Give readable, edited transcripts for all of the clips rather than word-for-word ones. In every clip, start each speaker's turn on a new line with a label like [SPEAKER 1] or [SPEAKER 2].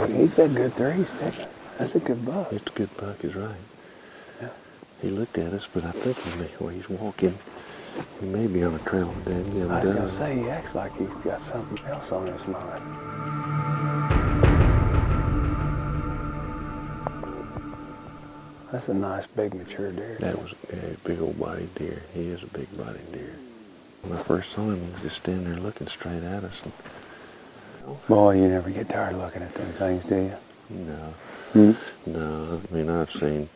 [SPEAKER 1] He's got good threes, too. That's a good buck.
[SPEAKER 2] It's a good buck, he's right.
[SPEAKER 1] Yeah.
[SPEAKER 2] He looked at us, but I think he's walking. He may be on a trail of dead.
[SPEAKER 1] I was going to say, he acts like he's got something else on his mind. That's a nice, big, mature deer.
[SPEAKER 2] That was a big old bodied deer. He is a big bodied deer. When I first saw him, he was just standing there looking straight at us.
[SPEAKER 1] Boy, you never get tired of looking at them things, do you?
[SPEAKER 2] No. No, I mean, I've seen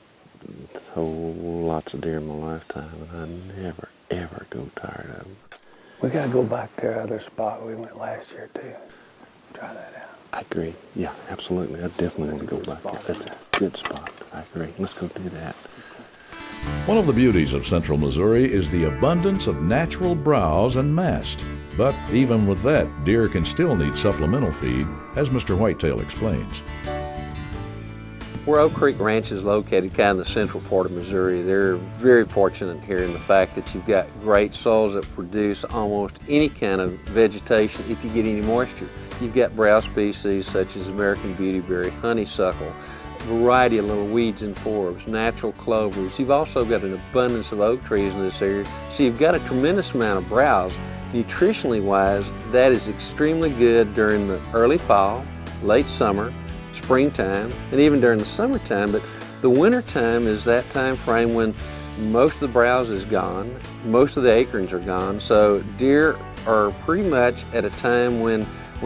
[SPEAKER 2] lots of deer in my lifetime, and I never, ever go tired of them.
[SPEAKER 1] We got to go back to our other spot we went last year, too. Try that out.
[SPEAKER 2] I agree. Yeah, absolutely. I definitely want to go back there. That's a good spot. I agree. Let's go do that.
[SPEAKER 3] One of the beauties of central Missouri is the abundance of natural browse and mast. But even with that, deer can still need supplemental feed, as Mr. Whitetail explains.
[SPEAKER 4] Where Oak Creek Ranch is located, kind of the central part of Missouri, they're very fortunate here in the fact that you've got great soils that produce almost any kind of vegetation if you get any moisture. You've got browse species such as American beautyberry, honeysuckle, a variety of little weeds and forbs, natural clovers. You've also got an abundance of oak trees in this area, so you've got a tremendous amount of browse. Nutritionally wise, that is extremely good during the early fall, late summer, springtime, and even during the summertime. But the wintertime is that time frame when most of the browse is gone, most of the acorns are gone, so deer are pretty much at a time when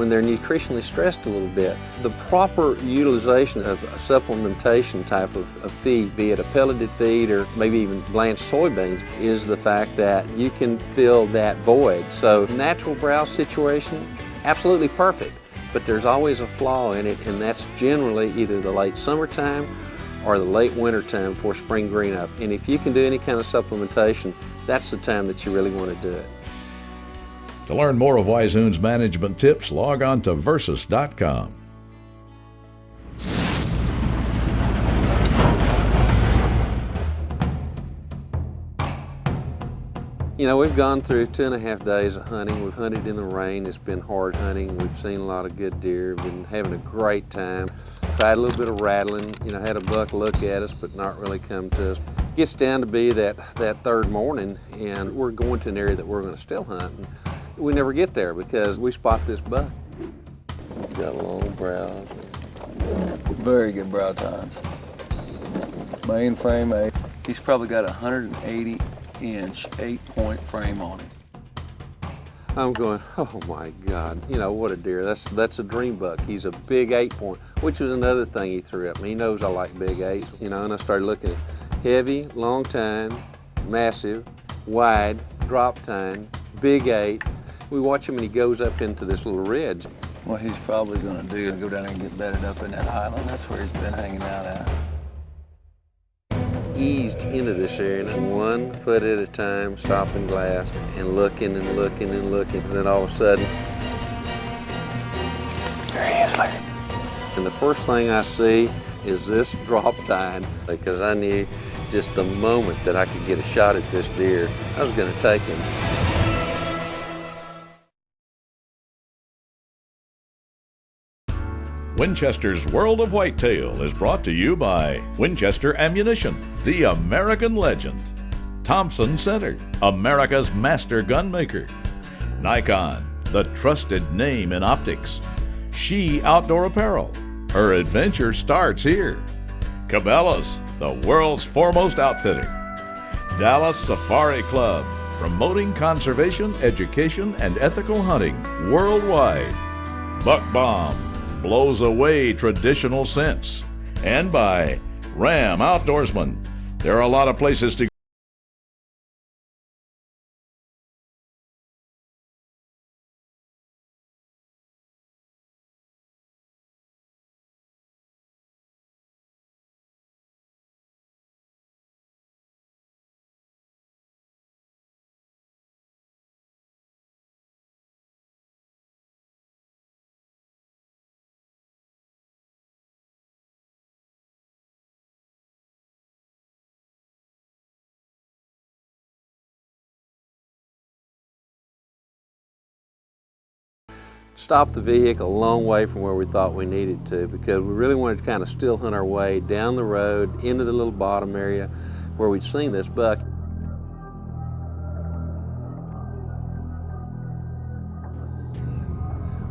[SPEAKER 4] they're nutritionally stressed a little bit. The proper utilization of a supplementation type of feed, be it a pelleted feed or maybe even blanched soybeans, is the fact that you can fill that void. So natural browse situation, absolutely perfect, but there's always a flaw in it, and that's generally either the late summertime or the late winter time for spring green up. And if you can do any kind of supplementation, that's the time that you really want to do it.
[SPEAKER 3] To learn more of Weishuhn's management tips, log on to versus.com.
[SPEAKER 4] You know, we've gone through 2.5 days of hunting. We've hunted in the rain. It's been hard hunting. We've seen a lot of good deer. We've been having a great time. Tried a little bit of rattling. You know, had a buck look at us, but not really come to us. Gets down to be that third morning, and we're going to an area that we're going to still hunt. And we never get there because we spot this buck. Got long brows.
[SPEAKER 5] Very good brow tines. Main frame 8. He's probably got a 180-inch 8-point frame on him.
[SPEAKER 4] I'm going, oh my God, you know, what a deer. That's a dream buck. He's a big 8-point, which was another thing he threw at me. He knows I like big 8s, you know, and I started looking at heavy, long tine, massive, wide, drop tine, big 8. We watch him and he goes up into this little ridge.
[SPEAKER 5] What he's probably going to do is go down there and get bedded up in that highland. That's where he's been hanging out at.
[SPEAKER 4] Eased into this area, and 1 foot at a time, stopping glass and looking and looking and looking. And then all of a sudden,
[SPEAKER 1] There he is, Larry.
[SPEAKER 4] and the first thing I see is this drop tine, because I knew just the moment that I could get a shot at this deer, I was going to take him.
[SPEAKER 3] Winchester's World of Whitetail is brought to you by Winchester Ammunition, the American legend; Thompson Center, America's master gunmaker; Nikon, the trusted name in optics; She Outdoor Apparel, her adventure starts here; Cabela's, the world's foremost outfitter; Dallas Safari Club, promoting conservation, education, and ethical hunting worldwide; Buck Bomb, blows away traditional scents; and by Ram Outdoorsman. There are a lot of places to
[SPEAKER 4] stopped the vehicle a long way from where we thought we needed to, because we really wanted to kind of still hunt our way down the road into the little bottom area where we'd seen this buck.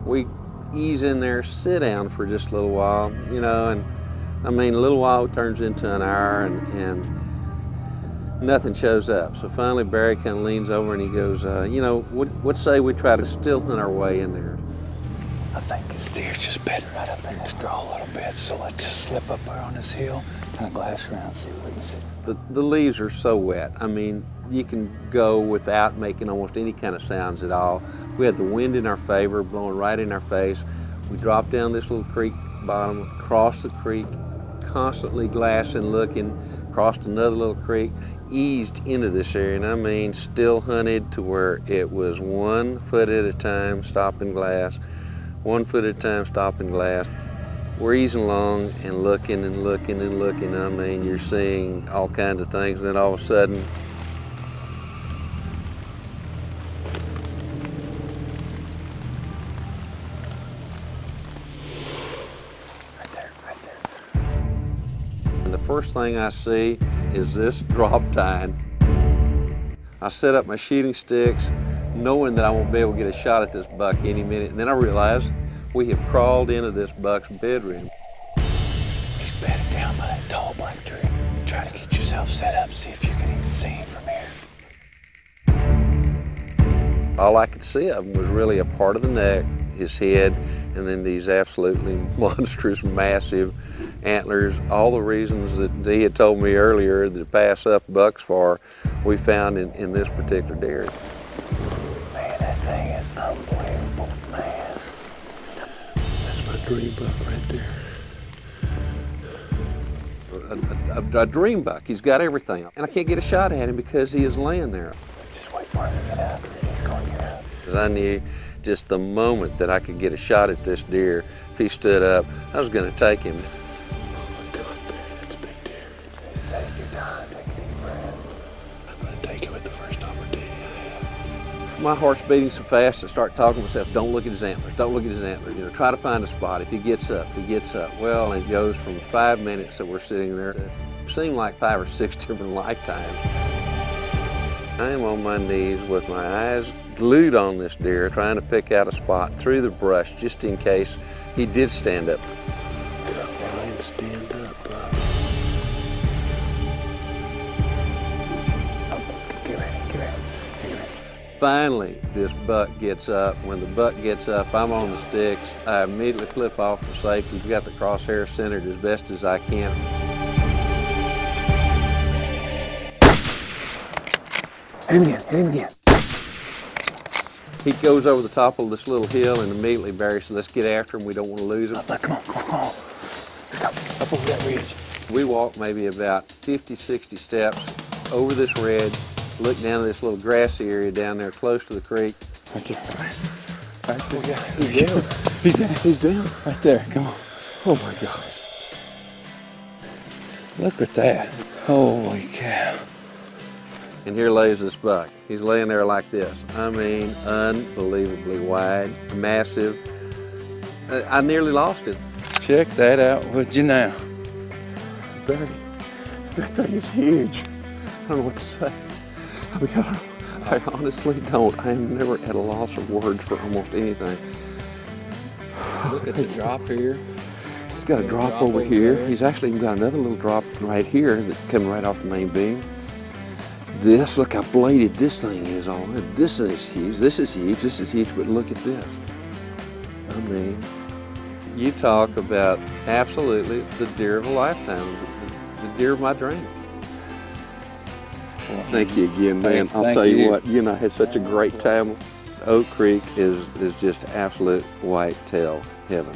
[SPEAKER 4] We ease in there, sit down for just a little while, you know, and I mean, a little while turns into an hour, and nothing shows up. So finally Barry kind of leans over and he goes, you know, what say we try to still hunt our way in there?
[SPEAKER 1] I think this deer's just bedding right up in this draw a little bit, so let's just slip up there on this hill, kind of glass around, see what we can see.
[SPEAKER 4] The leaves are so wet. I mean, you can go without making almost any kind of sounds at all. We had the wind in our favor, blowing right in our face. We dropped down this little creek bottom, across the creek, constantly glassing, looking, crossed another little creek, eased into this area, and I mean, still hunted to where it was 1 foot at a time, stopping glass, 1 foot at a time, stopping glass. We're easing along and looking and looking and looking. I mean, you're seeing all kinds of things, and then all of a sudden,
[SPEAKER 1] Right there.
[SPEAKER 4] and the first thing I see is this drop tine. I set up my shooting sticks, knowing that I won't be able to get a shot at this buck any minute, and then I realized we have crawled into this buck's bedroom.
[SPEAKER 1] He's bedded down by that tall black tree. Try to get yourself set up, see if you can even see him from here.
[SPEAKER 4] All I could see of him was really a part of the neck, his head, and then these absolutely monstrous, massive antlers. All the reasons that he had told me earlier to pass up bucks for, we found in this particular deer.
[SPEAKER 1] Man, that thing is unbelievable mass.
[SPEAKER 2] That's my dream buck right there.
[SPEAKER 4] A dream buck. He's got everything. And I can't get a shot at him because he is laying there.
[SPEAKER 1] Just wait for him to get out. He's going to get out.
[SPEAKER 4] Because I knew just the moment that I could get a shot at this deer, if he stood up, I was going to take him.
[SPEAKER 2] Oh my God, Barry, that's a big deer.
[SPEAKER 1] Just take your time, take a deep breath.
[SPEAKER 2] I'm gonna take him at the first opportunity I have.
[SPEAKER 4] My heart's beating so fast I start talking to myself, don't look at his antlers, don't look at his antlers. You know, try to find a spot. If he gets up, he gets up. Well, it goes from 5 minutes that we're sitting there to seem like 5 or 6 different lifetimes. I am on my knees with my eyes glued on this deer, trying to pick out a spot through the brush just in case he did stand up.
[SPEAKER 2] Ryan, stand up, bud.
[SPEAKER 1] Get ready.
[SPEAKER 4] Finally, this buck gets up. When the buck gets up, I'm on the sticks. I immediately flip off the safety. We've got the crosshair centered as best as I can.
[SPEAKER 1] Hit him again.
[SPEAKER 4] He goes over the top of this little hill, and immediately Barry said, let's get after him. We don't want to lose him.
[SPEAKER 1] Come on. Let's go. Up over that ridge.
[SPEAKER 4] We walked maybe about 50, 60 steps over this ridge, looked down at this little grassy area down there close to the creek.
[SPEAKER 1] Right there. Right there. Yeah.
[SPEAKER 4] He's down.
[SPEAKER 1] He's down. Right there. Come on.
[SPEAKER 4] Oh my gosh.
[SPEAKER 1] Look at that. Holy cow.
[SPEAKER 4] And here lays this buck. He's laying there like this. I mean, unbelievably wide, massive. I nearly lost him.
[SPEAKER 1] Check that out, would you now?
[SPEAKER 2] Barry, that thing is huge.
[SPEAKER 4] I don't know what to say. I mean, I honestly don't. I am never at a loss of words for almost anything.
[SPEAKER 5] Look at the drop here.
[SPEAKER 4] He's got a drop over here. He's actually even got another little drop right here that's coming right off the main beam. This, look how bladed this thing is on it. This is huge, but look at this. I mean, you talk about absolutely the deer of a lifetime, the deer of my dream.
[SPEAKER 5] Well,
[SPEAKER 4] Thank you again, man. I'll tell you what, I had such a great time. Oak Creek is just absolute whitetail heaven.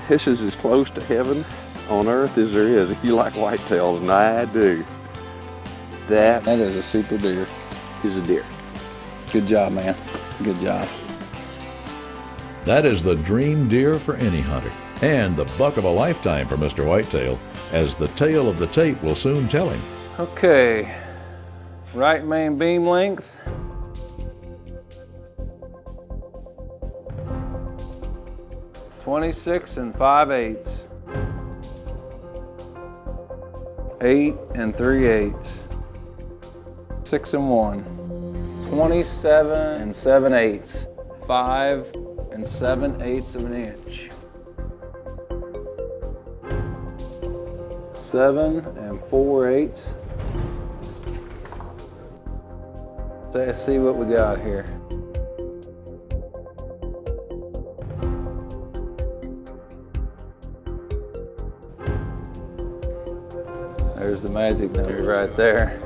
[SPEAKER 4] This is as close to heaven on earth as there is if you like whitetails, and I do. That
[SPEAKER 5] That is a super deer.
[SPEAKER 4] is a deer.
[SPEAKER 5] Good job, man. Good job.
[SPEAKER 3] That is the dream deer for any hunter, and the buck of a lifetime for Mr. Whitetail, as the tale of the tape will soon tell him.
[SPEAKER 5] Okay. Right main beam length. 26 5/8. 8 3/8. 6 1. 27 7/8. 5 7/8 of an inch. 7 4/8. Let's see what we got here. There's the magic number right there.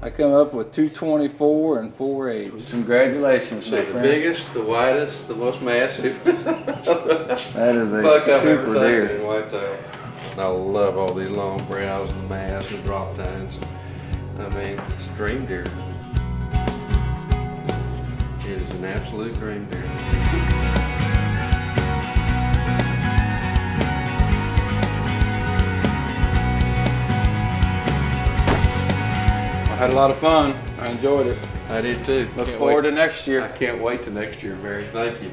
[SPEAKER 5] I come up with 224 4/8. Congratulations, my
[SPEAKER 4] The
[SPEAKER 5] friend.
[SPEAKER 4] biggest, the widest, the most massive.
[SPEAKER 5] That is a
[SPEAKER 4] Buck I've ever
[SPEAKER 5] super
[SPEAKER 4] taken
[SPEAKER 5] deer.
[SPEAKER 4] in whitetail. I love all these long brows and the mass and the drop tines. I mean, it's a dream deer. It is an absolute dream deer.
[SPEAKER 5] I had a lot of fun. I enjoyed it.
[SPEAKER 4] I did too.
[SPEAKER 5] Look
[SPEAKER 4] Can't
[SPEAKER 5] forward
[SPEAKER 4] wait.
[SPEAKER 5] to next year.
[SPEAKER 4] I can't wait to next year, Barry. Thank you.